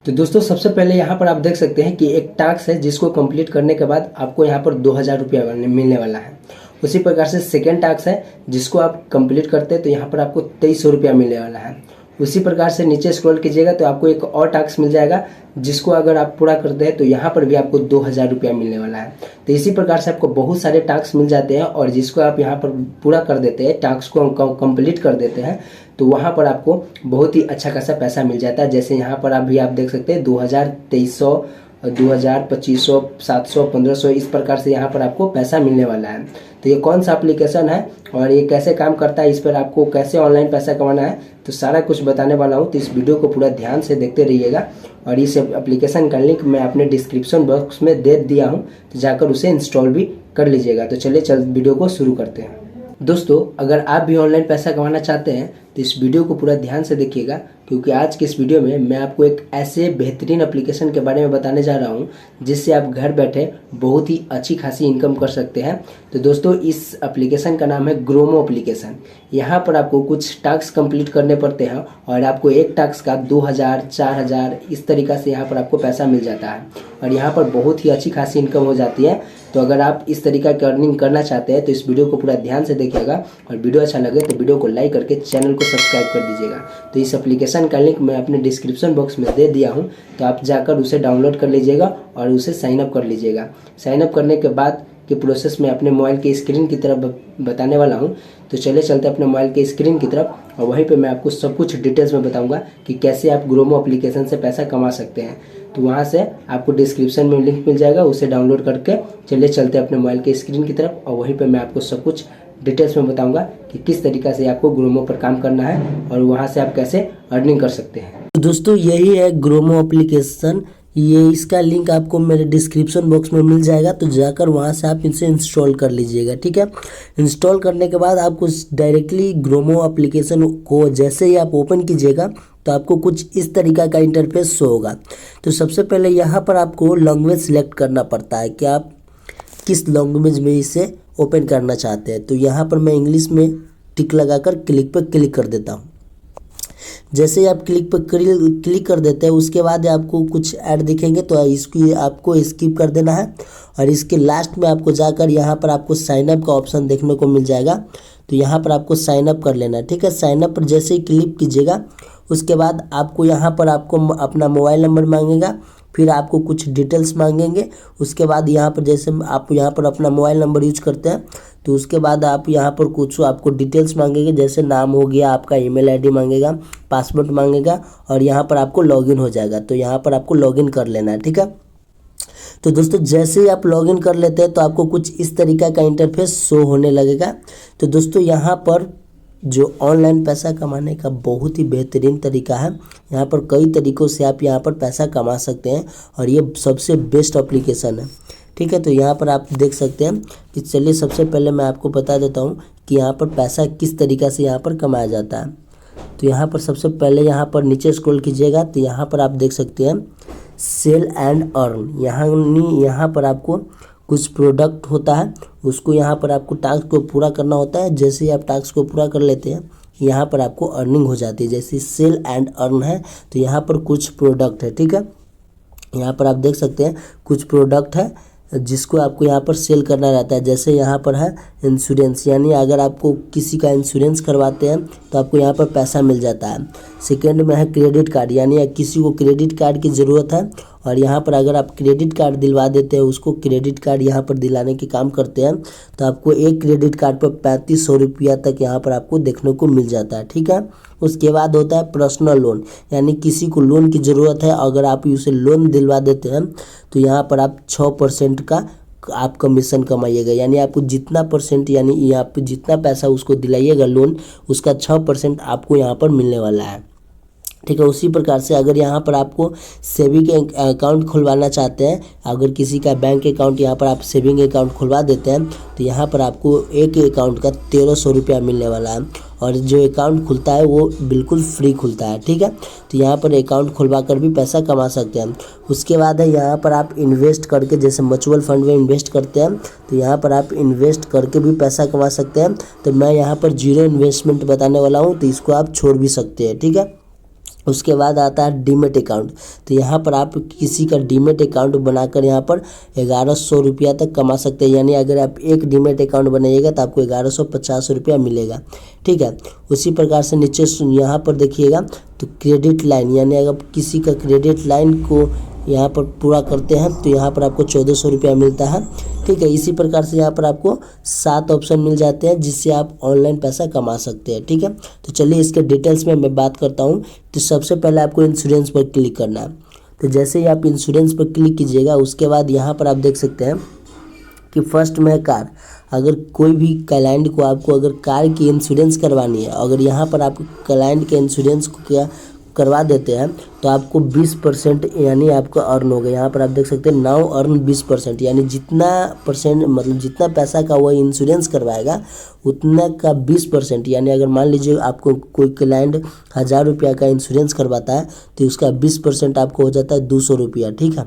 तो दोस्तों सबसे पहले यहाँ पर आप देख सकते हैं कि एक टास्क है जिसको कंप्लीट करने के बाद आपको यहाँ पर 2000 रुपया मिलने वाला है। उसी प्रकार से सेकेंड टास्क है जिसको आप कंप्लीट करते हैं तो यहाँ पर आपको 2300 रुपया मिलने वाला है। उसी प्रकार से नीचे स्क्रॉल कीजिएगा तो आपको एक और टास्क मिल जाएगा जिसको अगर आप पूरा करते हैं तो यहाँ पर भी आपको 2000 रुपया मिलने वाला है। तो इसी प्रकार से आपको बहुत सारे टास्क मिल जाते हैं और जिसको आप यहाँ पर पूरा कर देते हैं, टास्क को कंप्लीट कर देते हैं, तो वहाँ पर आपको बहुत ही अच्छा खासा पैसा मिल जाता है। जैसे यहाँ पर अभी आप देख सकते हैं 2000, 2300, 2000, 2500, 700, 1500 इस प्रकार से यहाँ पर आपको पैसा मिलने वाला है। तो ये कौन सा एप्लीकेशन है और ये कैसे काम करता है, इस पर आपको कैसे ऑनलाइन पैसा कमाना है, तो सारा कुछ बताने वाला हूँ। तो इस वीडियो को पूरा ध्यान से देखते रहिएगा और इस एप्लीकेशन का लिंक मैं अपने डिस्क्रिप्शन बॉक्स में दे दिया हूँ, तो जाकर उसे इंस्टॉल भी कर लीजिएगा। तो चलिए वीडियो को शुरू करते हैं। दोस्तों अगर आप भी ऑनलाइन पैसा कमाना चाहते हैं तो इस वीडियो को पूरा ध्यान से देखिएगा, क्योंकि आज के इस वीडियो में मैं आपको एक ऐसे बेहतरीन एप्लीकेशन के बारे में बताने जा रहा हूं जिससे आप घर बैठे बहुत ही अच्छी खासी इनकम कर सकते हैं। तो दोस्तों इस एप्लीकेशन का नाम है ग्रोमो एप्लीकेशन। यहाँ पर आपको कुछ टास्क कंप्लीट करने पड़ते हैं और आपको एक टास्क का 2000, 4000 इस तरीक़ा से यहाँ पर आपको पैसा मिल जाता है और यहाँ पर बहुत ही अच्छी खासी इनकम हो जाती है। तो अगर आप इस तरीका की अर्निंग करना चाहते हैं तो इस वीडियो को पूरा ध्यान से देखिएगा और वीडियो अच्छा लगे तो वीडियो को लाइक करके चैनल को सब्सक्राइब कर दीजिएगा। तो इस एप्लीकेशन का लिंक मैं अपने डिस्क्रिप्शन बॉक्स में दे दिया हूं, तो आप जाकर उसे डाउनलोड कर लीजिएगा और उसे साइन अप कर लीजिएगा। साइन अप करने के बाद के प्रोसेस में अपने मोबाइल के स्क्रीन की तरफ बताने वाला हूं। तो चले चलते अपने मोबाइल के स्क्रीन की तरफ और वहीं पे मैं आपको सब कुछ डिटेल्स में बताऊंगा कि कैसे आप ग्रोमो एप्लीकेशन से पैसा कमा सकते हैं। तो वहां से आपको डिस्क्रिप्शन में लिंक मिल जाएगा, उसे डाउनलोड करके चलिए चलते अपने मोबाइल के स्क्रीन की तरफ और वहीं पे मैं आपको सब कुछ डिटेल्स में बताऊंगा कि किस तरीक़ा से आपको ग्रोमो पर काम करना है और वहां से आप कैसे अर्निंग कर सकते हैं। तो दोस्तों यही है ग्रोमो एप्लीकेशन। ये इसका लिंक आपको मेरे डिस्क्रिप्शन बॉक्स में मिल जाएगा, तो जाकर वहाँ से आप इसे इंस्टॉल कर लीजिएगा। ठीक है, इंस्टॉल करने के बाद आपको डायरेक्टली ग्रोमो एप्लीकेशन को जैसे ही आप ओपन कीजिएगा तो आपको कुछ इस तरीका का इंटरफेस शो होगा। तो सबसे पहले यहाँ पर आपको लैंग्वेज सिलेक्ट करना पड़ता है कि आप किस लैंग्वेज में इसे ओपन करना चाहते हैं। तो यहाँ पर मैं इंग्लिश में टिक लगाकर क्लिक पर क्लिक कर देता हूँ। जैसे ही आप क्लिक पर क्लिक कर देते हैं उसके बाद आपको कुछ ऐड दिखेंगे, तो इसकी आपको स्किप कर देना है और इसके लास्ट में आपको जाकर यहाँ पर आपको साइन अप का ऑप्शन देखने को मिल जाएगा। तो यहाँ पर आपको साइन अप कर लेना है। ठीक है, साइन अप पर जैसे ही क्लिक कीजिएगा उसके बाद आपको यहाँ पर आपको अपना मोबाइल नंबर मांगेगा, फिर आपको कुछ डिटेल्स मांगेंगे। उसके बाद यहाँ पर जैसे आप यहाँ पर अपना मोबाइल नंबर यूज करते हैं तो उसके बाद आप यहाँ पर कुछ आपको डिटेल्स मांगेंगे, जैसे नाम हो गया, आपका ईमेल आईडी मांगेगा, पासवर्ड मांगेगा और यहाँ पर आपको लॉगिन हो जाएगा। तो यहाँ पर आपको लॉगिन कर लेना है। ठीक है, तो दोस्तों जैसे ही आप लॉगिन कर लेते हैं तो आपको कुछ इस तरीका का इंटरफेस शो होने लगेगा। तो दोस्तों यहाँ पर जो ऑनलाइन पैसा कमाने का बहुत ही बेहतरीन तरीका है। यहाँ पर कई तरीक़ों से आप यहाँ पर पैसा कमा सकते हैं और ये सबसे बेस्ट एप्लीकेशन है। ठीक है, तो यहाँ पर आप देख सकते हैं कि चलिए सबसे पहले मैं आपको बता देता हूँ कि यहाँ पर पैसा किस तरीक़ा से यहाँ पर कमाया जाता है। तो यहाँ पर सबसे पहले यहाँ पर नीचे स्क्रॉल कीजिएगा तो यहाँ पर आप देख सकते हैं सेल एंड अर्न। यहाँ पर आपको कुछ प्रोडक्ट होता है, उसको यहाँ पर आपको टास्क को पूरा करना होता है। जैसे ही आप टास्क को पूरा कर लेते हैं यहाँ पर आपको अर्निंग हो जाती है। जैसे सेल एंड अर्न है तो यहाँ पर कुछ प्रोडक्ट है। ठीक है, यहाँ पर आप देख सकते हैं कुछ प्रोडक्ट है जिसको आपको यहाँ पर सेल करना रहता है। जैसे यहाँ पर है इंश्योरेंस, यानी अगर आपको किसी का इंश्योरेंस करवाते हैं तो आपको यहाँ पर पैसा मिल जाता है। सेकेंड में है क्रेडिट कार्ड, यानी किसी को क्रेडिट कार्ड की ज़रूरत है और यहाँ पर अगर आप क्रेडिट कार्ड दिलवा देते हैं, उसको क्रेडिट कार्ड यहाँ पर दिलाने के काम करते हैं तो आपको एक क्रेडिट कार्ड पर 3500 रुपया तक यहाँ पर आपको देखने को मिल जाता है। ठीक है, उसके बाद होता है पर्सनल लोन, यानी किसी को लोन की ज़रूरत है, अगर आप उसे लोन दिलवा देते हैं तो यहाँ पर आप 6% का आप कमीशन कमाइएगा। यानी आपको जितना परसेंट, यानी यहाँ पर जितना पैसा उसको दिलाइएगा लोन, उसका 6% आपको यहाँ पर मिलने वाला है। ठीक है, उसी प्रकार से अगर यहाँ पर आपको सेविंग अकाउंट खुलवाना चाहते हैं, अगर किसी का बैंक अकाउंट यहाँ पर आप सेविंग अकाउंट खुलवा देते हैं तो यहाँ पर आपको एक अकाउंट का 1300 रुपया मिलने वाला है और जो अकाउंट खुलता है वो बिल्कुल फ्री खुलता है। ठीक है, तो यहाँ पर अकाउंट खुलवा कर भी पैसा कमा सकते हैं। उसके बाद है यहाँ पर आप इन्वेस्ट करके, जैसे म्यूचुअल फंड में इन्वेस्ट करते हैं तो यहाँ पर आप इन्वेस्ट करके भी पैसा कमा सकते हैं। तो मैं यहाँ पर जीरो इन्वेस्टमेंट बताने वाला हूँ, तो इसको आप छोड़ भी सकते हैं। ठीक है, उसके बाद आता है डीमेट अकाउंट। तो यहाँ पर आप किसी का डीमेट अकाउंट बनाकर यहाँ पर 1100 रुपया तक कमा सकते हैं। यानी अगर आप एक डीमेट अकाउंट बनाइएगा तो आपको 1150 रुपया मिलेगा। ठीक है, उसी प्रकार से नीचे यहाँ पर देखिएगा तो क्रेडिट लाइन, यानी अगर किसी का क्रेडिट लाइन को यहाँ पर पूरा करते हैं तो यहाँ पर आपको 1400 रुपया मिलता है। ठीक है, इसी प्रकार से यहाँ पर आपको 7 ऑप्शन मिल जाते हैं जिससे आप ऑनलाइन पैसा कमा सकते हैं। ठीक है, तो चलिए इसके डिटेल्स में मैं बात करता हूँ। तो सबसे पहले आपको इंश्योरेंस पर क्लिक करना है। तो जैसे ही आप इंश्योरेंस पर क्लिक कीजिएगा उसके बाद यहाँ पर आप देख सकते हैं कि फर्स्ट में कार, अगर कोई भी क्लाइंट को आपको अगर कार की इंश्योरेंस करवानी है, अगर यहाँ पर आप क्लाइंट के इंश्योरेंस को क्या करवा देते हैं तो आपको 20% यानी आपका अर्न होगा। यहाँ पर आप देख सकते हैं नाउ अर्न 20%, यानी जितना परसेंट मतलब जितना पैसा का वो इंश्योरेंस करवाएगा उतना का 20%, यानी अगर मान लीजिए आपको कोई क्लाइंट 1000 रुपया का इंश्योरेंस करवाता है तो उसका 20% आपको हो जाता है 200 रुपया। ठीक है,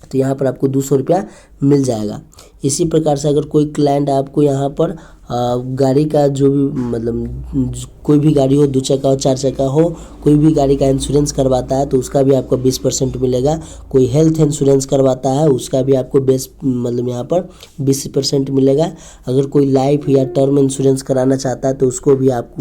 तो यहाँ पर आपको 200 रुपया मिल जाएगा। इसी प्रकार से अगर कोई क्लाइंट आपको यहाँ पर गाड़ी का जो भी मतलब कोई भी गाड़ी हो, 2 चक्का हो 4 चक्का हो, कोई भी गाड़ी का इंश्योरेंस करवाता है तो उसका भी आपको 20% मिलेगा। कोई हेल्थ इंश्योरेंस करवाता है उसका भी आपको मतलब यहाँ पर 20% मिलेगा। अगर कोई लाइफ या टर्म इंश्योरेंस कराना चाहता है तो उसको भी आप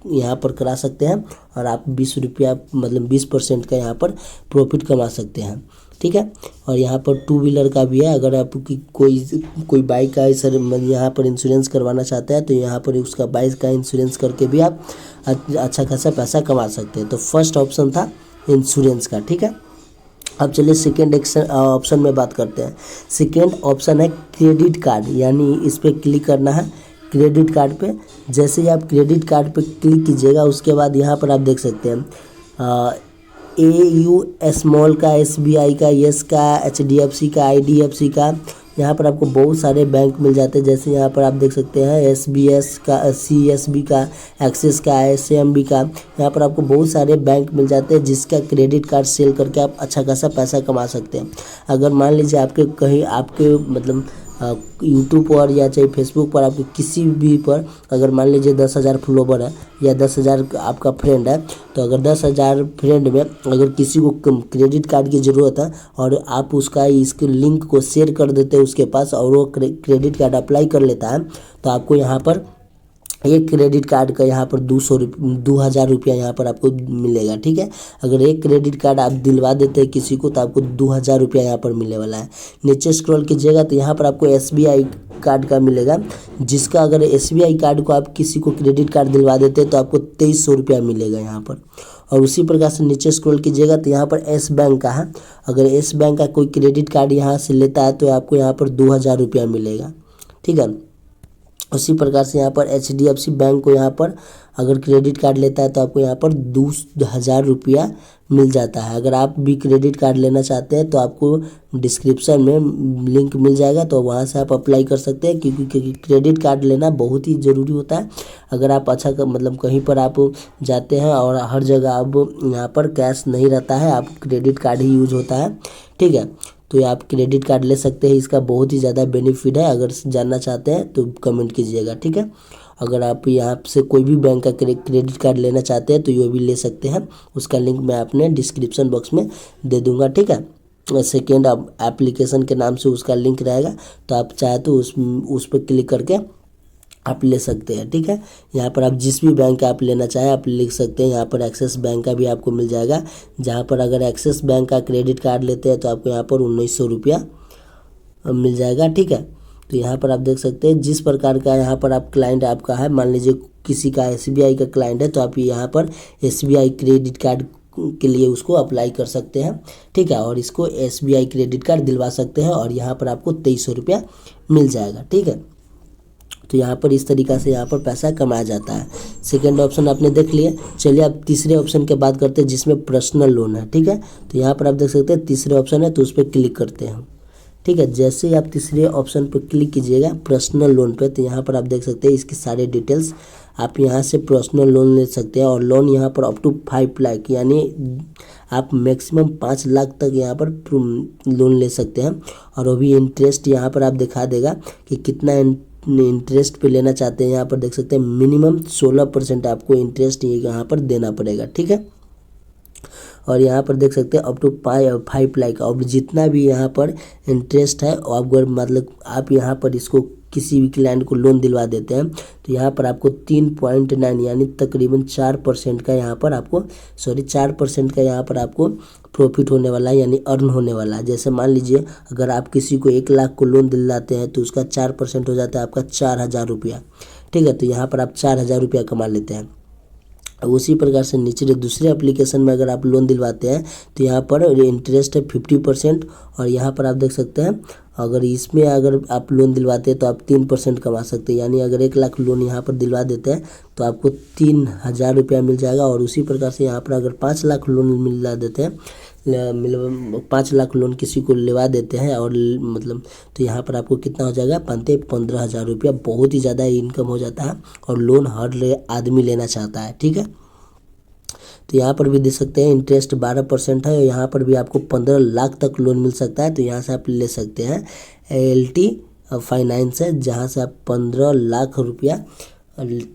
यहाँ पर करा सकते हैं और आप 20 रुपया मतलब 20% का यहाँ पर प्रॉफिट कमा सकते हैं। ठीक है, और यहाँ पर 2 व्हीलर का भी है। अगर आप कोई बाइक का सर यहाँ पर इंश्योरेंस करवाना चाहते हैं तो यहाँ पर उसका बाइक का इंश्योरेंस करके भी आप अच्छा खासा पैसा कमा सकते हैं। तो फर्स्ट ऑप्शन था इंश्योरेंस का। ठीक है, अब चलिए सेकेंड ऑप्शन में बात करते हैं। सेकेंड ऑप्शन है क्रेडिट कार्ड, यानी इस पर क्लिक करना है क्रेडिट कार्ड पे। जैसे ही आप क्रेडिट कार्ड पे क्लिक कीजिएगा उसके बाद यहाँ पर आप देख सकते हैं AU स्मॉल का, SBI का, यस का, HDFC का, IDFC का, यहाँ पर आपको बहुत सारे बैंक मिल जाते हैं। जैसे यहाँ पर आप देख सकते हैं SBS का, CSB का, एक्सिस का, SMB का, यहाँ पर आपको बहुत सारे बैंक मिल जाते हैं जिसका क्रेडिट कार्ड सेल करके आप अच्छा खासा पैसा कमा सकते हैं। अगर मान लीजिए आपके कहीं आपके मतलब यूट्यूब पर या चाहे फेसबुक पर आपके किसी भी पर अगर मान लीजिए 10,000 फॉलोवर है या 10,000 आपका फ्रेंड है, तो अगर 10,000 फ्रेंड में अगर किसी को क्रेडिट कार्ड की ज़रूरत है और आप उसका इसके लिंक को शेयर कर देते हैं उसके पास और वो क्रेडिट कार्ड अप्लाई कर लेता है तो आपको यहाँ पर एक क्रेडिट कार्ड का यहाँ पर 2,000 रुपया यहाँ पर आपको मिलेगा। ठीक है, अगर एक क्रेडिट कार्ड आप दिलवा देते हैं किसी को तो आपको 2,000 रुपया यहाँ पर मिलने वाला है। नीचे स्क्रॉल कीजिएगा तो यहाँ पर आपको SBI कार्ड का मिलेगा, जिसका अगर SBI कार्ड को आप किसी को क्रेडिट कार्ड दिलवा देते हैं तो आपको 2300 रुपया मिलेगा यहाँ पर। और उसी प्रकार से नीचे स्क्रॉल कीजिएगा तो यहाँ पर S बैंक का है, अगर S बैंक का कोई क्रेडिट कार्ड यहाँ से लेता है तो आपको यहाँ पर 2,000 रुपया मिलेगा। ठीक है, उसी प्रकार से यहाँ पर HDFC बैंक को यहाँ पर अगर क्रेडिट कार्ड लेता है तो आपको यहाँ पर 2,000 रुपया मिल जाता है। अगर आप भी क्रेडिट कार्ड लेना चाहते हैं तो आपको डिस्क्रिप्शन में लिंक मिल जाएगा, तो वहाँ से आप अप्लाई कर सकते हैं क्योंकि क्रेडिट कार्ड लेना बहुत ही ज़रूरी होता है। अगर आप मतलब कहीं पर आप जाते हैं और हर जगह आप यहाँ पर कैश नहीं रहता है, आप क्रेडिट कार्ड ही यूज होता है। ठीक है, तो आप क्रेडिट कार्ड ले सकते हैं, इसका बहुत ही ज़्यादा बेनिफिट है। अगर जानना चाहते हैं तो कमेंट कीजिएगा। ठीक है, अगर आप यहाँ से कोई भी बैंक का क्रेडिट कार्ड लेना चाहते हैं तो ये भी ले सकते हैं, उसका लिंक मैं अपने डिस्क्रिप्शन बॉक्स में दे दूँगा। ठीक है, सेकेंड एप्लीकेशन के नाम से उसका लिंक रहेगा, तो आप चाहे तो उस पर क्लिक करके आप ले सकते हैं। ठीक है, यहाँ पर आप जिस भी बैंक का आप लेना चाहें आप लिख सकते हैं। यहाँ पर एक्सिस बैंक का भी आपको मिल जाएगा, जहाँ पर अगर एक्सिस बैंक का क्रेडिट कार्ड लेते हैं तो आपको यहाँ पर 1900 रुपया मिल जाएगा। ठीक है, तो यहाँ पर आप देख सकते हैं जिस प्रकार का यहाँ पर आप क्लाइंट आपका है, मान लीजिए किसी का SBI का क्लाइंट है तो आप यहाँ पर SBI क्रेडिट कार्ड के लिए उसको अप्लाई कर सकते हैं। ठीक है, और इसको SBI क्रेडिट कार्ड दिलवा सकते हैं और यहाँ पर आपको 2300 रुपया मिल जाएगा। ठीक है, तो यहाँ पर इस तरीक़ा से यहाँ पर पैसा कमाया जाता है। सेकेंड ऑप्शन आपने देख लिया। चलिए अब तीसरे ऑप्शन की बात करते हैं जिसमें पर्सनल लोन है। ठीक है, तो यहाँ पर आप देख सकते हैं तीसरे ऑप्शन है तो उस पर क्लिक करते हैं। ठीक है, जैसे ही आप तीसरे ऑप्शन पर क्लिक कीजिएगा पर्सनल लोन पे, तो यहाँ पर आप देख सकते हैं इसकी सारे डिटेल्स। आप यहाँ से पर्सनल लोन ले सकते हैं और लोन यहाँ पर अप टू 5 लाख यानी आप मैक्सिमम 5 लाख तक यहाँ पर लोन ले सकते हैं। और अभी इंटरेस्ट यहाँ पर आप दिखा देगा कि कितना इंटरेस्ट पे लेना चाहते हैं। यहाँ पर देख सकते हैं मिनिमम 16% आपको इंटरेस्ट यहाँ पर देना पड़ेगा। ठीक है, और यहाँ पर देख सकते हैं अप टू 5 लाख। अब जितना भी यहाँ पर इंटरेस्ट है, और अगर मतलब आप यहाँ पर इसको किसी भी क्लाइंट को लोन दिलवा देते हैं तो यहाँ पर आपको 3.9 यानी तकरीबन 4% का यहाँ पर आपको 4% का यहाँ पर आपको प्रॉफिट होने वाला है, यानी अर्न होने वाला है। जैसे मान लीजिए अगर आप किसी को 1 लाख को लोन दिलाते हैं तो उसका 4% हो जाता है आपका 4,000 रुपया, ठीक है। तो यहाँ पर आप 4,000 रुपया कमा लेते हैं। उसी प्रकार से नीचे दूसरे एप्लीकेशन में अगर आप लोन दिलवाते हैं तो यहाँ पर इंटरेस्ट है 50%, और यहाँ पर आप देख सकते हैं अगर इसमें अगर आप लोन दिलवाते हैं तो आप 3% कमा सकते हैं, यानी अगर 1 लाख लोन यहाँ पर दिलवा देते हैं तो आपको 3,000 रुपया मिल जाएगा। और उसी प्रकार से यहाँ पर अगर 5 लाख लोन मिला देते हैं, मतलब 5 लाख लोन किसी को लेवा देते हैं और मतलब तो यहाँ पर आपको कितना हो जाएगा 15,000 रुपया। बहुत ही ज़्यादा इनकम हो जाता है और लोन हर आदमी लेना चाहता है, ठीक है। तो यहाँ पर भी देख सकते हैं इंटरेस्ट 12% है, और यहाँ पर भी आपको 15 लाख तक लोन मिल सकता है। तो यहाँ से आप ले सकते हैं LT फाइनेंस है, जहाँ से आप 15 लाख रुपया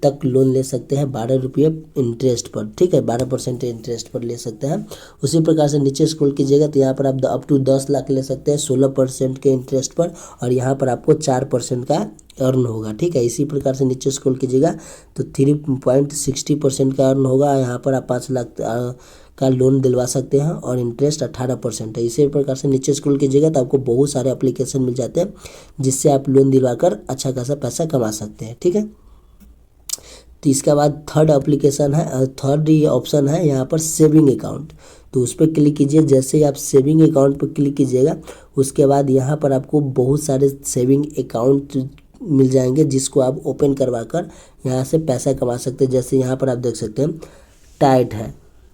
तक लोन ले सकते हैं 12 रुपये इंटरेस्ट पर, ठीक है। 12% इंटरेस्ट पर ले सकते हैं। उसी प्रकार से नीचे स्क्रॉल कीजिएगा तो यहाँ पर आप अप टू 10 लाख ले सकते हैं 16% के इंटरेस्ट पर, और यहाँ पर आपको 4% का अर्न होगा, ठीक है। इसी प्रकार से नीचे स्क्रॉल कीजिएगा तो 3.60% का अर्न होगा। यहाँ पर आप 5 लाख का लोन दिलवा सकते हैं और इंटरेस्ट 18% है। इसी प्रकार से नीचे स्क्रॉल कीजिएगा तो आपको बहुत सारे एप्लीकेशन मिल जाते हैं जिससे आप लोन दिलवाकर अच्छा खासा पैसा कमा सकते हैं, ठीक है। तो इसके बाद थर्ड एप्लीकेशन है, थर्ड ये ऑप्शन है यहाँ पर सेविंग अकाउंट। तो उस पर क्लिक कीजिए। जैसे ही आप सेविंग अकाउंट पर क्लिक कीजिएगा उसके बाद यहाँ पर आपको बहुत सारे सेविंग अकाउंट मिल जाएंगे जिसको आप ओपन करवा कर यहाँ से पैसा कमा सकते हैं। जैसे यहाँ पर आप देख सकते हैं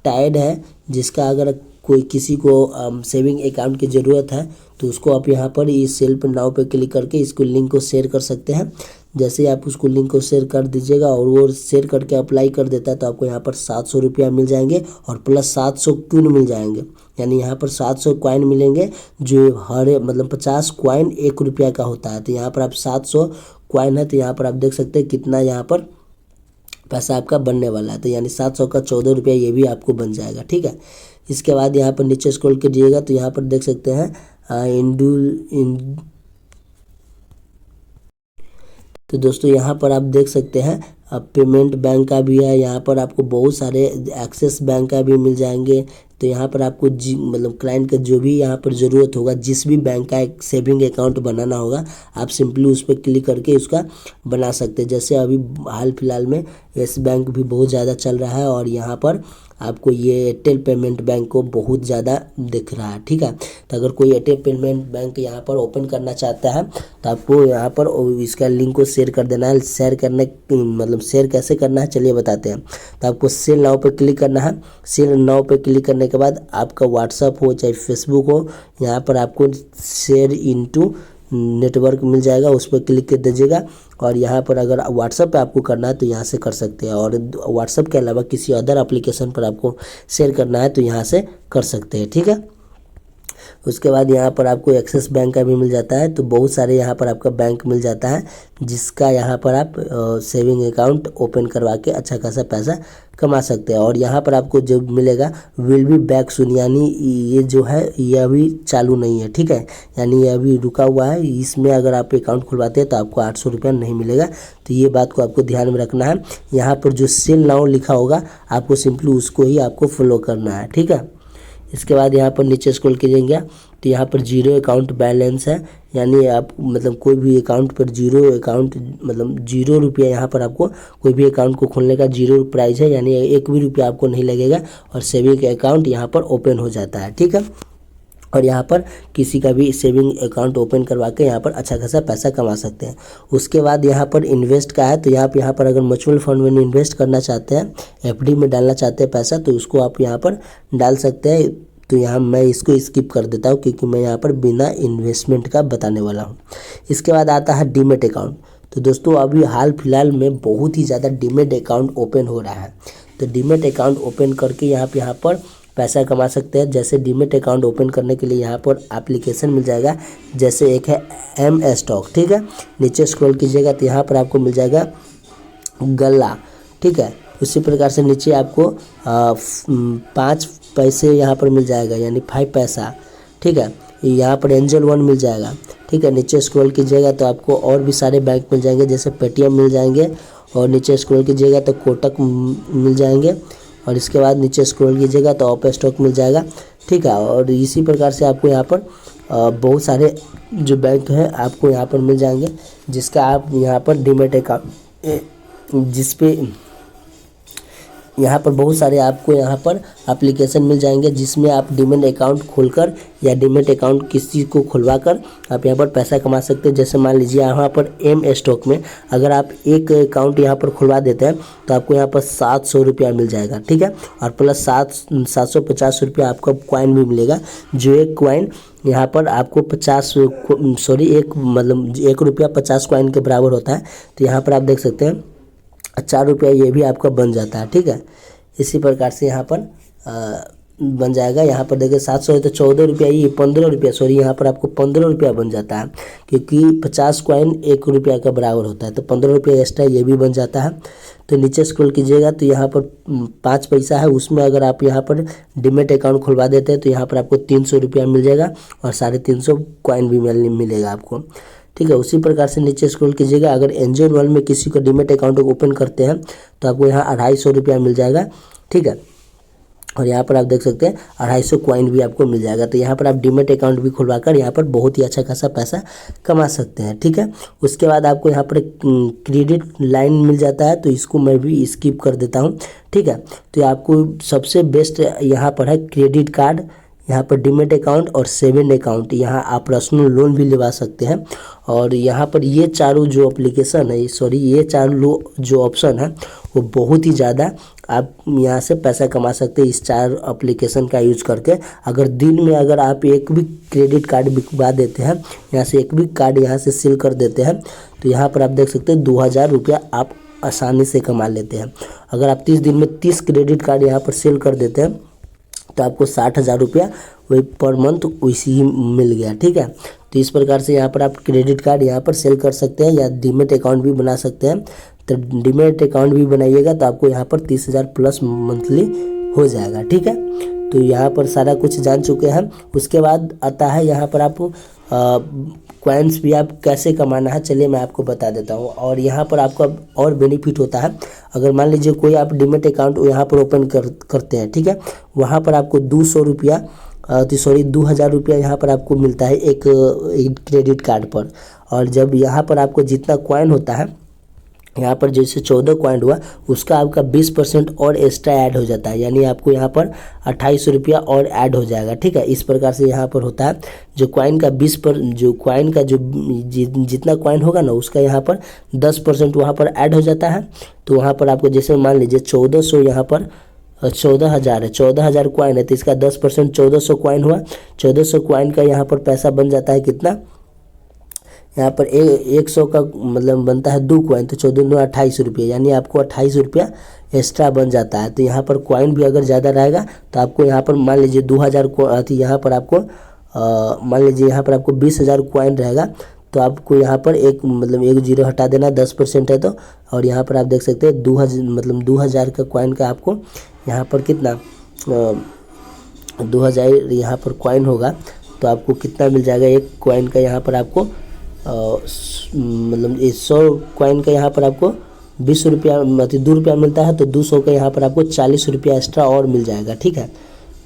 टाइड है जिसका अगर कोई किसी को सेविंग अकाउंट की ज़रूरत है तो उसको आप यहाँ पर इस सेल पर नाव पे क्लिक करके इसको लिंक को शेयर कर सकते हैं। जैसे आप उसको लिंक को शेयर कर दीजिएगा और वो शेयर करके अप्लाई कर देता है तो आपको यहाँ पर 700 रुपया मिल जाएंगे और प्लस 700 क्विन मिल जाएंगे, यानी यहाँ पर 700 कॉइन मिलेंगे जो हर मतलब 50 कॉइन 1 रुपया का होता है। तो यहाँ पर आप 700 कॉइन है तो यहाँ पर आप देख सकते हैं कितना यहाँ पर पैसा आपका बनने वाला है। तो यानी 700 का 14 रुपया ये भी आपको बन जाएगा, ठीक है। इसके बाद यहाँ पर नीचे स्क्रॉल कीजिएगा तो यहाँ पर देख सकते हैं तो दोस्तों यहाँ पर आप देख सकते हैं पेमेंट बैंक का भी है, यहाँ पर आपको बहुत सारे एक्सिस बैंक का भी मिल जाएंगे। तो यहाँ पर आपको मतलब क्लाइंट का जो भी यहाँ पर ज़रूरत होगा, जिस भी बैंक का एक सेविंग अकाउंट बनाना होगा, आप सिंपली उस पर क्लिक करके उसका बना सकते हैं। जैसे अभी हाल फिलहाल में येस बैंक भी बहुत ज़्यादा चल रहा है और यहाँ पर आपको ये एयरटेल पेमेंट बैंक को बहुत ज़्यादा दिख रहा है, ठीक है। तो अगर कोई एयरटेल पेमेंट बैंक यहाँ पर ओपन करना चाहता है तो आपको यहाँ पर इसका लिंक को शेयर कर देना है। शेयर करने मतलब शेयर कैसे करना है चलिए बताते हैं। तो आपको शेयर नाउ पे क्लिक करना है। शेयर नाउ पे क्लिक करने के बाद आपका व्हाट्सअप हो चाहे फेसबुक हो, यहाँ पर आपको शेयर इनटू नेटवर्क मिल जाएगा, उस पर क्लिक कर दीजिएगा। और यहाँ पर अगर व्हाट्सअप पे आपको करना है तो यहाँ से कर सकते हैं, और व्हाट्सअप के अलावा किसी अदर एप्लीकेशन पर आपको शेयर करना है तो यहाँ से कर सकते हैं, ठीक है। उसके बाद यहाँ पर आपको एक्सिस बैंक का भी मिल जाता है। तो बहुत सारे यहाँ पर आपका बैंक मिल जाता है जिसका यहाँ पर आप सेविंग अकाउंट ओपन करवा के अच्छा खासा पैसा कमा सकते हैं। और यहाँ पर आपको जो मिलेगा विल बी बैक सून, यानी ये जो है ये अभी चालू नहीं है, ठीक है, यानी ये अभी रुका हुआ है। इसमें अगर आप अकाउंट खुलवाते हैं तो आपको 800 रुपया नहीं मिलेगा। तो ये बात को आपको ध्यान में रखना है। यहाँ पर जो सेल नाउ लिखा होगा आपको सिंपली उसको ही आपको फॉलो करना है, ठीक है। इसके बाद यहाँ पर नीचे स्क्रॉल कीजिएगा तो यहाँ पर जीरो अकाउंट बैलेंस है, यानी आप मतलब कोई भी अकाउंट पर जीरो अकाउंट मतलब 0 रुपया यहाँ पर आपको कोई भी अकाउंट को खोलने का 0 प्राइस है, यानी 1 भी रुपया आपको नहीं लगेगा और सेविंग अकाउंट यहाँ पर ओपन हो जाता है, ठीक है। और यहाँ पर किसी का भी सेविंग अकाउंट ओपन करवा के यहाँ पर अच्छा खासा पैसा कमा सकते हैं। उसके बाद यहाँ पर इन्वेस्ट का है। तो यहाँ पर अगर म्यूचुअल फंड में इन्वेस्ट करना चाहते हैं, FD में डालना चाहते हैं पैसा, तो उसको आप यहाँ पर डाल सकते हैं। तो यहाँ मैं इसको स्किप कर देता हूँ क्योंकि मैं यहाँ पर बिना इन्वेस्टमेंट का बताने वाला हूँ। इसके बाद आता है डीमेट अकाउंट। तो दोस्तों अभी हाल फिलहाल में बहुत ही ज़्यादा डीमेट अकाउंट ओपन हो रहा है। तो डीमेट अकाउंट ओपन करके यहाँ पर पैसा कमा सकते हैं। जैसे डीमेट अकाउंट ओपन करने के लिए यहाँ पर एप्लीकेशन मिल जाएगा, जैसे एक है M स्टॉक, ठीक है। नीचे स्क्रॉल कीजिएगा तो यहाँ पर आपको मिल जाएगा गल्ला, ठीक है। उसी प्रकार से नीचे आपको 5 पैसे यहाँ पर मिल जाएगा, यानी 5 पैसा, ठीक है। यहाँ पर एंजल वन मिल जाएगा, ठीक है। नीचे स्क्रॉल कीजिएगा तो आपको और भी सारे बैंक मिल जाएंगे, जैसे पेटीएम मिल जाएंगे, और नीचे स्क्रॉल कीजिएगा तो कोटक मिल जाएंगे, और इसके बाद नीचे स्क्रॉल कीजिएगा तो ऑप स्टॉक मिल जाएगा, ठीक है। और इसी प्रकार से आपको यहाँ पर बहुत सारे जो बैंक हैं आपको यहाँ पर मिल जाएंगे, जिसका आप यहाँ पर डीमैट अकाउंट, जिस पे यहाँ पर बहुत सारे आपको यहाँ पर एप्लीकेशन मिल जाएंगे, जिसमें आप डीमैट अकाउंट खोलकर या डीमैट अकाउंट किसी को खुलवाकर आप यहाँ पर पैसा कमा सकते हैं। जैसे मान लीजिए यहाँ पर एम स्टॉक में अगर आप एक अकाउंट यहाँ पर खुलवा देते हैं तो आपको यहाँ पर 700 रुपया मिल जाएगा, ठीक है। और प्लस 750 रुपया आपका कॉइन भी मिलेगा, जो एक कॉइन यहाँ पर आपको 1 रुपया 50 कॉइन के बराबर होता है। तो यहाँ पर आप देख सकते हैं 4 रुपया ये भी आपका बन जाता है, ठीक है। इसी प्रकार से यहाँ पर बन जाएगा। यहाँ पर देखिए 700 है तो 14 रुपया, ये 15 रुपया, सॉरी यहाँ पर आपको 15 रुपया बन जाता है, क्योंकि 50 कॉइन 1 रुपया का बराबर होता है, तो 15 रुपया एक्स्ट्रा ये भी बन जाता है। तो नीचे स्क्रॉल कीजिएगा तो यहाँ पर 5 पैसा है, उसमें अगर आप यहाँ पर डीमैट अकाउंट खुलवा देते हैं तो यहाँ पर आपको 300 रुपया मिल जाएगा, और 350 कॉइन भी मिलेगा आपको, ठीक है। उसी प्रकार से नीचे स्क्रॉल कीजिएगा, अगर एंजल वन में किसी को डीमैट अकाउंट ओपन करते हैं तो आपको यहाँ 250 रुपया मिल जाएगा, ठीक है। और यहाँ पर आप देख सकते हैं 250 कॉइन भी आपको मिल जाएगा। तो यहाँ पर आप डीमैट अकाउंट भी खुलवाकर यहाँ पर बहुत ही अच्छा खासा पैसा कमा सकते हैं, ठीक है। उसके बाद आपको यहाँ पर क्रेडिट लाइन मिल जाता है, तो इसको मैं भी स्किप कर देता हूँ, ठीक है। तो आपको सबसे बेस्ट यहाँ पर है क्रेडिट कार्ड, यहाँ पर डीमैट अकाउंट और सेविंग अकाउंट, यहाँ आप पर्सनल लोन भी लेवा सकते हैं। और यहाँ पर ये चारों जो एप्लीकेशन है, सॉरी ये चारों जो ऑप्शन है वो बहुत ही ज़्यादा आप यहाँ से पैसा कमा सकते हैं इस 4 एप्लीकेशन का यूज करके। अगर दिन में अगर आप एक भी क्रेडिट कार्ड बिकवा देते हैं, यहाँ से एक भी कार्ड यहाँ से सील कर देते हैं, तो यहाँ पर आप देख सकते हैं 2000 रुपया आप आसानी से कमा लेते हैं। अगर आप 30 दिन में 30 क्रेडिट कार्ड यहाँ पर सेल कर देते हैं तो आपको 60,000 रुपया वही पर मंथ वैसे ही मिल गया, ठीक है। तो इस प्रकार से यहाँ पर आप क्रेडिट कार्ड यहाँ पर सेल कर सकते हैं, या डीमैट अकाउंट भी बना सकते हैं। तो डीमैट अकाउंट भी बनाइएगा तो आपको यहाँ पर 30,000 प्लस मंथली हो जाएगा, ठीक है। तो यहाँ पर सारा कुछ जान चुके हैं। उसके बाद आता है यहाँ पर आप कॉइन्स भी आप कैसे कमाना है, चलिए मैं आपको बता देता हूँ। और यहाँ पर आपको और बेनिफिट होता है, अगर मान लीजिए कोई आप डीमैट अकाउंट यहाँ पर ओपन करते हैं, ठीक है, वहाँ पर आपको 200 रुपया 2000 रुपया यहाँ पर आपको मिलता है एक क्रेडिट कार्ड पर। और जब यहाँ पर आपको जितना कॉइन होता है, यहाँ पर जैसे 14 कॉइन हुआ, उसका आपका 20% और एक्स्ट्रा ऐड हो जाता है, यानी आपको यहाँ पर 2800 रुपया और ऐड हो जाएगा, ठीक है। इस प्रकार से यहाँ पर होता है, जो कॉइन का जितना कॉइन होगा ना, उसका यहाँ पर 10% वहाँ पर ऐड हो जाता है। तो वहाँ पर आपको जैसे मान लीजिए 1400, यहाँ पर 14,000 है, 14,000 कॉइन है, तो इसका 10% 1400 कॉइन हुआ। 1400 कॉइन का यहाँ पर पैसा बन जाता है कितना, यहाँ पर 100 का मतलब बनता है 2 कॉइन, तो 14 9 28 रुपये, यानी आपको 28 रुपया एक्स्ट्रा बन जाता है। तो यहाँ पर कॉइन भी अगर ज़्यादा रहेगा तो आपको यहाँ पर मान लीजिए 2000 यहाँ पर आपको मान लीजिए यहाँ पर आपको 20,000 कॉइन रहेगा, तो आपको यहाँ पर एक 0 हटा देना, 10% है तो। और यहाँ पर आप देख सकते हैं 2000 का कॉइन का आपको यहाँ पर कितना 2000 यहाँ पर कॉइन होगा, तो आपको कितना मिल जाएगा, एक कॉइन का यहाँ पर आपको 100 कॉइन का यहाँ पर आपको 20 रुपया 2 रुपया मिलता है, तो 200 का यहाँ पर आपको 40 रुपया एक्स्ट्रा और मिल जाएगा, ठीक है।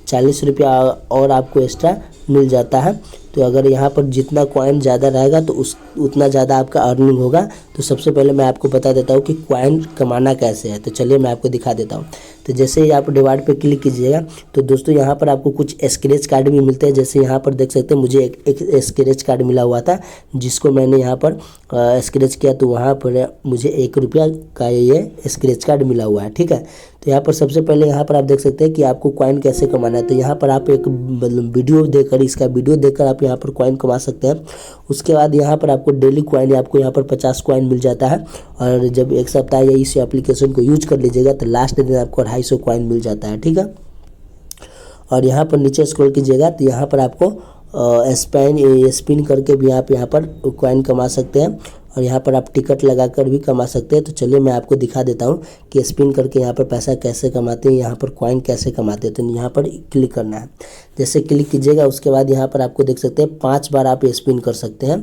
40 रुपया और आपको एक्स्ट्रा मिल जाता है। तो अगर यहाँ पर जितना कॉइन ज़्यादा रहेगा तो उतना ज़्यादा आपका अर्निंग होगा। तो सबसे पहले मैं आपको बता देता हूँ कि कॉइन कमाना कैसे है, तो चलिए मैं आपको दिखा देता हूँ। तो जैसे ही आप डिवाइड पे क्लिक कीजिएगा तो दोस्तों यहाँ पर आपको कुछ स्क्रैच कार्ड भी मिलते हैं। जैसे यहाँ पर देख सकते हैं मुझे एक स्क्रैच कार्ड मिला हुआ था, जिसको मैंने यहाँ पर स्क्रैच किया, तो वहाँ पर मुझे 1 रुपया का ये स्क्रैच कार्ड मिला हुआ है, ठीक है। तो यहाँ पर सबसे पहले यहाँ पर आप देख सकते हैं कि आपको कॉइन कैसे कमाना है। तो यहाँ पर आप एक वीडियो देखकर, इसका वीडियो देखकर आप यहाँ पर कॉइन कमा सकते हैं। उसके बाद यहाँ पर आपको डेली कॉइन, आपको यहाँ पर 50 कॉइन मिल जाता है, और जब एक सप्ताह या इस एप्लीकेशन को यूज कर लीजिएगा तो लास्ट दिन आपको 250 कॉइन मिल जाता है, ठीक है। और यहाँ पर नीचे स्क्रॉल कीजिएगा तो यहाँ पर आपको स्पिन करके भी आप यहाँ पर कॉइन कमा सकते हैं। और यहाँ पर आप टिकट लगाकर भी कमा सकते हैं। तो चलिए मैं आपको दिखा देता हूँ कि स्पिन करके यहाँ पर पैसा कैसे कमाते हैं, यहाँ पर कॉइन कैसे कमाते हैं। तो यहाँ पर क्लिक करना है, जैसे क्लिक कीजिएगा उसके बाद यहाँ पर आपको देख सकते हैं 5 बार आप स्पिन कर सकते हैं,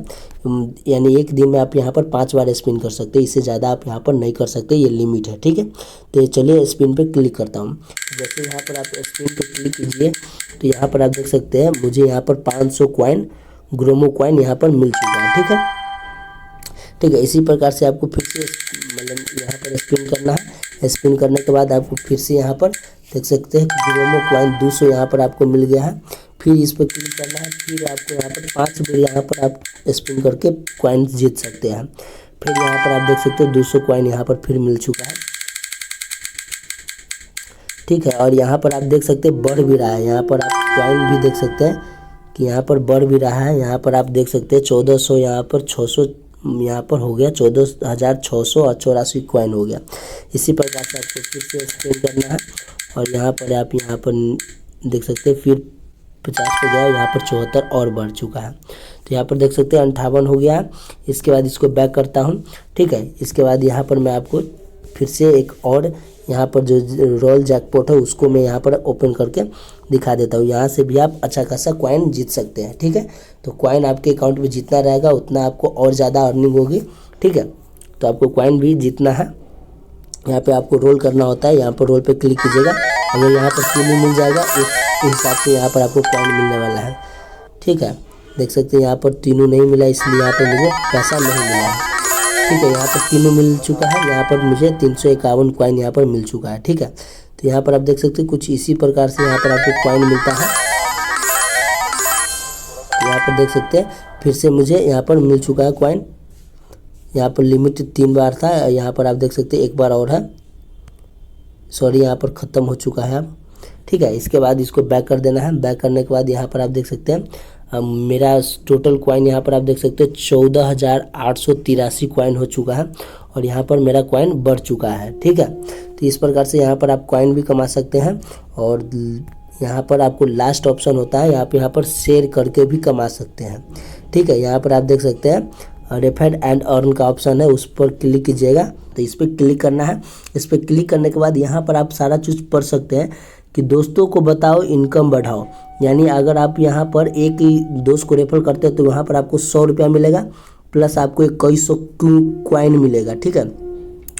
यानी एक दिन में आप यहाँ पर 5 बार स्पिन कर सकते हैं, इससे ज़्यादा आप यहाँ पर नहीं कर सकते, ये लिमिट है, ठीक है। तो चलिए स्पिन पे क्लिक करता हूँ। जैसे यहाँ पर आप स्पिन पे क्लिक कीजिए तो यहाँ पर आप देख सकते हैं मुझे यहाँ पर 500 कॉइन ग्रोमो कॉइन यहाँ पर मिल चुका है, ठीक है। ठीक है, इसी प्रकार से आपको फिर से मतलब यहाँ पर स्पिन करना है। स्पिन करने के बाद आपको फिर से यहाँ पर देख सकते हैं ग्रोमो कॉइन 200 यहाँ पर आपको मिल गया है। फिर इस पर क्लिक करना है, फिर आपको यहाँ पर 5 बार यहाँ पर आप स्पिन करके कॉइन जीत सकते हैं। फिर यहाँ पर आप देख सकते हो 200 कॉइन यहाँ पर फिर मिल चुका है, ठीक है। और यहाँ पर आप देख सकते हैं बढ़ भी रहा है, यहाँ पर आप कॉइन भी देख सकते हैं कि यहाँ पर बढ़ भी रहा है। यहाँ पर आप देख सकते हैं 1400 यहाँ पर 600 यहाँ पर हो गया 14,684 कॉइन हो गया। इसी प्रकार से आपको फिर से स्पिन करना है और यहाँ पर देख सकते हैं फिर 50 पे गया, यहाँ पर 74 और बढ़ चुका है। तो यहाँ पर देख सकते हैं 58 हो गया है। इसके बाद इसको बैक करता हूँ, ठीक है। इसके बाद यहाँ पर मैं आपको फिर से एक और यहाँ पर जो रॉयल जैकपॉट है उसको मैं यहाँ पर ओपन करके दिखा देता हूँ। यहाँ से भी आप अच्छा खासा कॉइन जीत सकते हैं, ठीक है। तो कॉइन आपके अकाउंट में जितना रहेगा उतना आपको और ज़्यादा अर्निंग होगी, ठीक है। तो आपको कॉइन भी जीतना है, यहाँ पे आपको रोल करना होता है। यहाँ पर रोल पे क्लिक कीजिएगा, अगर यहाँ पर तीनों मिल जाएगा उस हिसाब से यहाँ पर आपको कॉइन मिलने वाला है, ठीक है। देख सकते हैं यहाँ पर तीनों नहीं मिला, इसलिए यहाँ पर मुझे पैसा नहीं मिला है, ठीक है। यहाँ पर तीनों मिल चुका है, यहाँ पर मुझे 351 कॉइन यहाँ पर मिल चुका है, ठीक है। तो यहाँ पर आप देख सकते हैं कुछ इसी प्रकार से यहाँ पर आपको कॉइन मिलता है। यहाँ पर देख सकते हैं फिर से मुझे यहाँ पर मिल चुका है कॉइन। यहाँ पर लिमिट 3 बार था, यहाँ पर आप देख सकते हैं 1 बार और है, सॉरी यहाँ पर ख़त्म हो चुका है अब, ठीक है। इसके बाद इसको बैक कर देना है। बैक करने के बाद यहाँ पर आप देख सकते हैं मेरा टोटल कॉइन यहाँ पर आप देख सकते हैं 14,883 कॉइन हो चुका है और यहाँ पर मेरा कॉइन बढ़ चुका है, ठीक है। तो इस प्रकार से यहाँ पर आप कॉइन भी कमा सकते हैं। और यहाँ पर आपको लास्ट ऑप्शन होता है, यहाँ पर शेयर करके भी कमा सकते हैं, ठीक है। यहाँ पर आप देख सकते हैं रेफर एंड अर्न का ऑप्शन है, उस पर क्लिक कीजिएगा। तो इस पर क्लिक करना है। इस पर क्लिक करने के बाद यहाँ पर आप सारा चीज़ पढ़ सकते हैं कि दोस्तों को बताओ इनकम बढ़ाओ, यानी अगर आप यहाँ पर एक ही दोस्त को रेफर करते हैं तो वहाँ पर आपको 100 रुपया मिलेगा, प्लस आपको 2100 कॉइन मिलेगा, ठीक है।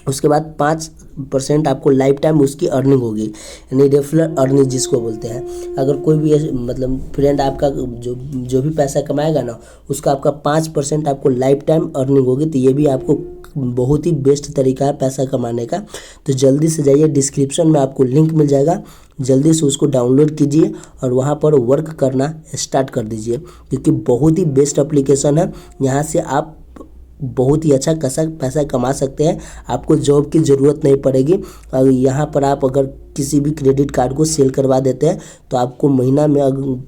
उसके बाद 5% आपको लाइफ टाइम उसकी अर्निंग होगी, यानी रेफरल अर्निंग जिसको बोलते हैं। अगर कोई भी मतलब फ्रेंड आपका जो भी पैसा कमाएगा ना, उसका आपका 5% आपको लाइफ टाइम अर्निंग होगी। तो ये भी आपको बहुत ही बेस्ट तरीका है पैसा कमाने का। तो जल्दी से जाइए, डिस्क्रिप्शन में आपको लिंक मिल जाएगा, जल्दी से उसको डाउनलोड कीजिए और वहाँ पर वर्क करना स्टार्ट कर दीजिए, क्योंकि बहुत ही बेस्ट एप्लीकेशन है। यहाँ से आप बहुत ही अच्छा खासा पैसा कमा सकते हैं, आपको जॉब की ज़रूरत नहीं पड़ेगी। और यहाँ पर आप अगर किसी भी क्रेडिट कार्ड को सेल करवा देते हैं तो आपको महीना में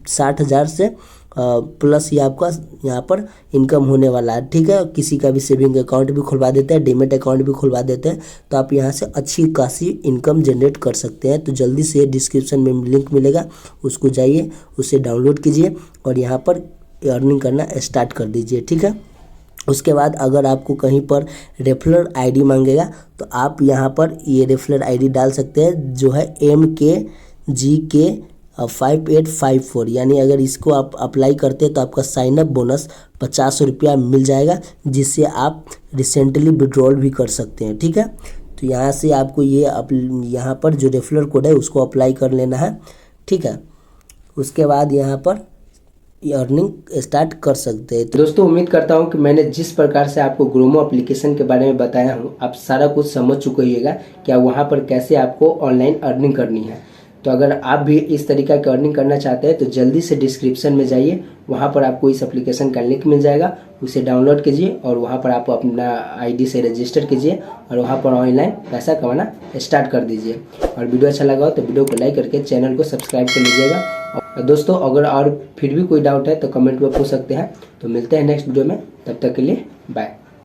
60,000 से प्लस ही आपका यहाँ पर इनकम होने वाला है, ठीक है। किसी का भी सेविंग अकाउंट भी खुलवा देते हैं, डीमेट अकाउंट भी खुलवा देते हैं, तो आप यहाँ से अच्छी खासी इनकम जनरेट कर सकते हैं। तो जल्दी से डिस्क्रिप्शन में लिंक मिलेगा, उसको जाइए, उसे डाउनलोड कीजिए और यहाँ पर अर्निंग करना स्टार्ट कर दीजिए, ठीक है। उसके बाद अगर आपको कहीं पर रेफरल आईडी मांगेगा तो आप यहाँ पर ये रेफरल आईडी डाल सकते हैं, जो है MKGK 5854, यानी अगर इसको आप अप्लाई करते हैं तो आपका साइनअप बोनस 50 रुपया मिल जाएगा, जिससे आप रिसेंटली विड्रॉल भी कर सकते हैं, ठीक है। तो यहाँ से आपको यहाँ पर जो रेफरल कोड है उसको अप्लाई कर लेना है, ठीक है। उसके बाद यहाँ पर अर्निंग स्टार्ट कर सकते हैं। तो दोस्तों उम्मीद करता हूं कि मैंने जिस प्रकार से आपको ग्रोमो एप्लीकेशन के बारे में बताया हूं, आप सारा कुछ समझ चुके होइएगा कि वहां पर कैसे आपको ऑनलाइन अर्निंग करनी है। तो अगर आप भी इस तरीका की अर्निंग करना चाहते हैं तो जल्दी से डिस्क्रिप्शन में जाइए, वहाँ पर आपको इस एप्लीकेशन का लिंक मिल जाएगा, उसे डाउनलोड कीजिए और वहाँ पर आप अपना आईडी से रजिस्टर कीजिए और वहाँ पर ऑनलाइन पैसा कमाना स्टार्ट कर दीजिए। और वीडियो अच्छा लगा हो तो वीडियो को लाइक करके चैनल को सब्सक्राइब कर लीजिएगा। और दोस्तों अगर और फिर भी कोई डाउट है तो कमेंट में पूछ सकते हैं। तो मिलते हैं नेक्स्ट वीडियो में, तब तक के लिए बाय।